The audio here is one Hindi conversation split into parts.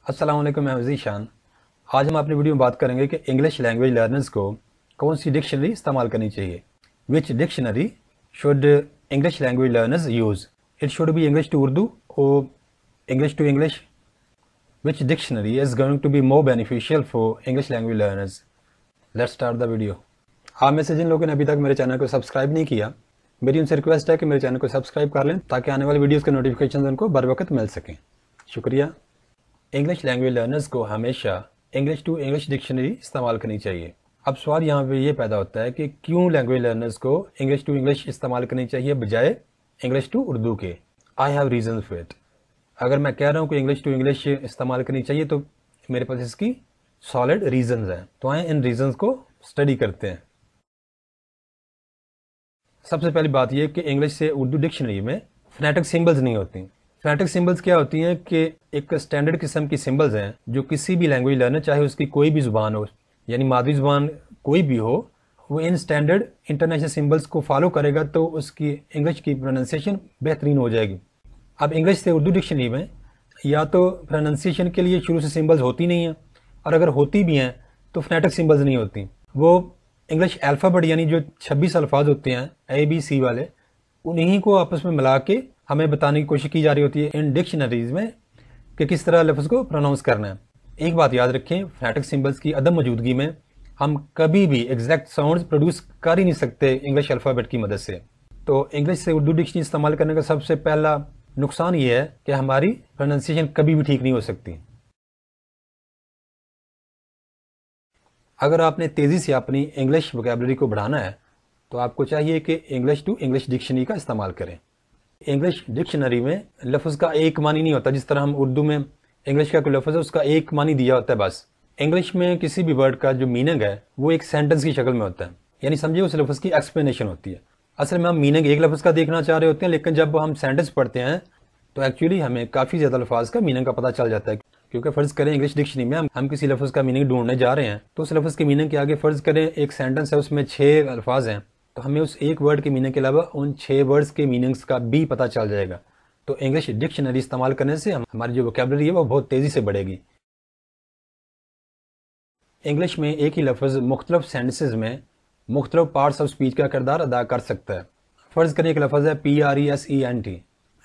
अस्सलाम वालेकुम, मैं ज़ीशान। आज हम अपनी वीडियो में बात करेंगे कि इंग्लिश लैंग्वेज लर्नर्स को कौन सी डिक्शनरी इस्तेमाल करनी चाहिए। Which dictionary should English language learners use? It should be English to Urdu और English to English. Which dictionary is going to be more beneficial for English language learners? Let's start the video. आप में से जिन लोगों ने अभी तक मेरे चैनल को सब्सक्राइब नहीं किया, मेरी उनसे रिक्वेस्ट है कि मेरे चैनल को सब्सक्राइब कर लें ताकि आने वाली वीडियोज़ के नोटिफिकेशन उनको बर वक्त मिल सकें। शुक्रिया। इंग्लिश लैंग्वेज लर्नर्स को हमेशा इंग्लिश टू इंग्लिश डिक्शनरी इस्तेमाल करनी चाहिए। अब सवाल यहाँ पे ये पैदा होता है कि क्यों लैंग्वेज लर्नर्स को इंग्लिश टू इंग्लिश इस्तेमाल करनी चाहिए बजाय इंग्लिश टू उर्दू के। I have reason for it. अगर मैं कह रहा हूँ कि इंग्लिश टू इंग्लिश इस्तेमाल करनी चाहिए तो मेरे पास इसकी सॉलिड रीजंस हैं। तो आए इन रीजंस को स्टडी करते हैं। सबसे पहली बात यह कि इंग्लिश से उर्दू डिक्शनरी में फोनेटिक सिंबल्स नहीं होती। फोनेटिक सिंबल्स क्या होती हैं कि एक स्टैंडर्ड किस्म की सिंबल्स हैं जो किसी भी लैंग्वेज लर्नर, चाहे उसकी कोई भी जुबान हो, यानी मादरी जुबान कोई भी हो, वो इन स्टैंडर्ड इंटरनेशनल सिंबल्स को फॉलो करेगा तो उसकी इंग्लिश की प्रोनाउंसिएशन बेहतरीन हो जाएगी। अब इंग्लिश से उर्दू डिक्शनरी में या तो प्रोनाउंसिएशन के लिए शुरू से सिंबल्स होती नहीं हैं, और अगर होती भी हैं तो फोनेटिक सिंबल्स नहीं होती। वो इंग्लिश अल्फ़ाबेट यानी जो 26 अल्फाज होते हैं ABC वाले, उन्हीं को आपस में मिला के हमें बताने की कोशिश की जा रही होती है इन डिक्शनरीज में कि किस तरह लफ्ज़ को प्रोनाउंस करना है। एक बात याद रखें, फोनेटिक सिंबल्स की अदम मौजूदगी में हम कभी भी एग्जैक्ट साउंड्स प्रोड्यूस कर ही नहीं सकते इंग्लिश अल्फ़ाबेट की मदद से। तो इंग्लिश से उर्दू डिक्शनरी इस्तेमाल करने का सबसे पहला नुकसान ये है कि हमारी प्रोनाउंसिएशन कभी भी ठीक नहीं हो सकती। अगर आपने तेज़ी से अपनी इंग्लिश वोकैबुलरी को बढ़ाना है तो आपको चाहिए कि इंग्लिश टू इंग्लिश डिक्शनरी का इस्तेमाल करें। इंग्लिश डिक्शनरी में लफ्ज़ का एक मानी नहीं होता, जिस तरह हम उर्दू में इंग्लिश का कोई लफ्ज़ है उसका एक मानी दिया होता है बस। इंग्लिश में किसी भी वर्ड का जो मीनिंग है वो एक सेंटेंस की शक्ल में होता है, यानी समझिए उस लफ्ज़ की एक्सप्लेनेशन होती है। असल में हम मीनिंग एक लफ्ज़ का देखना चाह रहे होते हैं, लेकिन जब हम सेंटेंस पढ़ते हैं तो एक्चुअली हमें काफ़ी ज़्यादा अल्फाज का मीनिंग का पता चल जाता है। क्योंकि फ़र्ज़ करें इंग्लिश डिक्शनरी में हम किसी लफ्ज़ का मीनिंग ढूंढने जा रहे हैं, तो उस लफ्ज़ के मीनिंग के आगे फ़र्ज़ करें एक सेंटेंस है, उसमें 6 अल्फाज हैं, तो हमें उस एक वर्ड के मीनिंग के अलावा उन 6 वर्ड्स के मीनिंग्स का भी पता चल जाएगा। तो इंग्लिश डिक्शनरी इस्तेमाल करने से हमारी जो वोकैबुलरी है वो बहुत तेज़ी से बढ़ेगी। इंग्लिश में एक ही लफ्ज़ मुख्तलिफ सेंटेंसेस में मुख्तलिफ पार्ट्स ऑफ स्पीच का किरदार अदा कर सकता है। फ़र्ज़ करें एक लफ्ज़ है PRESENT,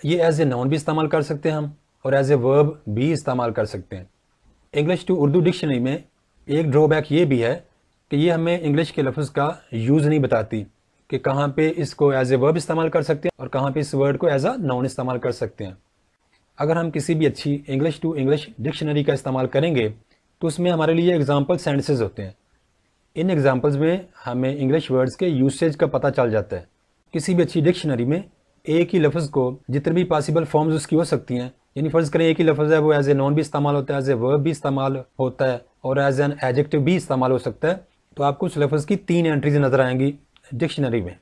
ये एज ए नाउन भी इस्तेमाल कर सकते हैं हम, और एज ए वर्ब भी इस्तेमाल कर सकते हैं। इंग्लिश टू उर्दू डिक्शनरी में एक ड्रॉबैक ये भी है कि ये हमें इंग्लिश के लफ्ज़ का यूज़ नहीं बताती कि कहाँ पे इसको एज ए वर्ब इस्तेमाल कर सकते हैं और कहाँ पे इस वर्ड को एज अ नाउन इस्तेमाल कर सकते हैं। अगर हम किसी भी अच्छी इंग्लिश टू इंग्लिश डिक्शनरी का इस्तेमाल करेंगे तो उसमें हमारे लिए एग्जाम्पल सेंटेंसेस होते हैं। इन एग्जाम्पल्स में हमें इंग्लिश वर्ड्स के यूसेज का पता चल जाता है। किसी भी अच्छी डिक्शनरी में एक ही लफ्ज़ को जितनी भी पॉसिबल फॉर्म्स उसकी हो सकती हैं, यानी फ़र्ज़ करें एक ही लफ्ज़ है वो एज ए नॉन भी इस्तेमाल होता है, एज ए वर्ब भी इस्तेमाल होता है और एज एन एडजेक्टिव भी इस्तेमाल हो सकता है। तो आपको उस लफ्ज़ की 3 एंट्रीज नज़र आएंगी डिक्शनरी में।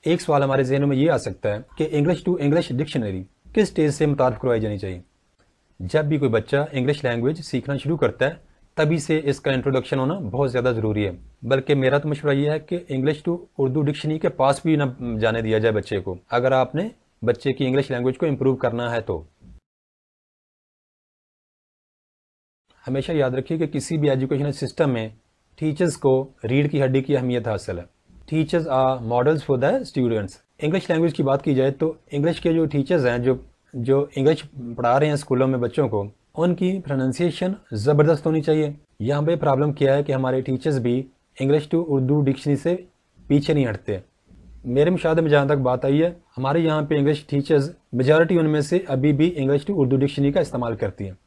एक सवाल हमारे जहनों में ये आ सकता है कि इंग्लिश टू इंग्लिश डिक्शनरी किस स्टेज से मुतारिफ करवाई जानी चाहिए। जब भी कोई बच्चा इंग्लिश लैंग्वेज सीखना शुरू करता है तभी से इसका इंट्रोडक्शन होना बहुत ज़्यादा ज़रूरी है। बल्कि मेरा तो मशवरा ये है कि इंग्लिश टू उर्दू डिक्शनरी के पास भी ना जाने दिया जाए बच्चे को, अगर आपने बच्चे की इंग्लिश लैंग्वेज को इम्प्रूव करना है तो। हमेशा याद रखिए कि किसी भी एजुकेशनल सिस्टम में टीचर्स को रीढ़ की हड्डी की अहमियत हासिल है। Teachers are models for the students. English language की बात की जाए तो इंग्लिश के जो टीचर्स हैं जो इंग्लिश पढ़ा रहे हैं स्कूलों में बच्चों को, उनकी प्रोनाउंसिएशन ज़बरदस्त होनी चाहिए। यहाँ पे प्रॉब्लम क्या है कि हमारे टीचर्स भी इंग्लिश टू उर्दू डिक्शनरी से पीछे नहीं हटते। मेरे मुशाहदे में जहाँ तक बात आई है, हमारे यहाँ पे इंग्लिश टीचर्स मेजॉरिटी उनमें से अभी भी इंग्लिश टू उर्दू डिक्शनरी का इस्तेमाल करती हैं।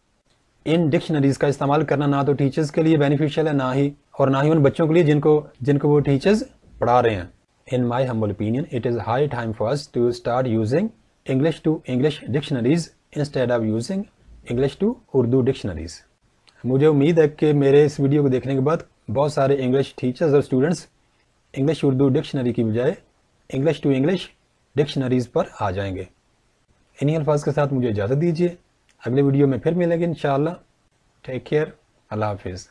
इन डिक्शनरीज का इस्तेमाल करना ना तो टीचर्स के लिए बेनिफिशियल है, ना ही उन बच्चों के लिए जिनको वो टीचर्स पढ़ा रहे हैं। In my humble opinion it is high time for us to start using English to English dictionaries instead of using English to Urdu dictionaries. मुझे उम्मीद है कि मेरे इस वीडियो को देखने के बाद बहुत सारे इंग्लिश टीचर्स और स्टूडेंट्स इंग्लिश उर्दू डिक्शनरी की बजाय इंग्लिश टू इंग्लिश डिक्शनरीज पर आ जाएंगे। इन्हीं अल्फाज के साथ मुझे इजाज़त दीजिए, अगले वीडियो में फिर मिलेंगे इंशाअल्लाह। टेक केयर, अल्लाह हाफिज़।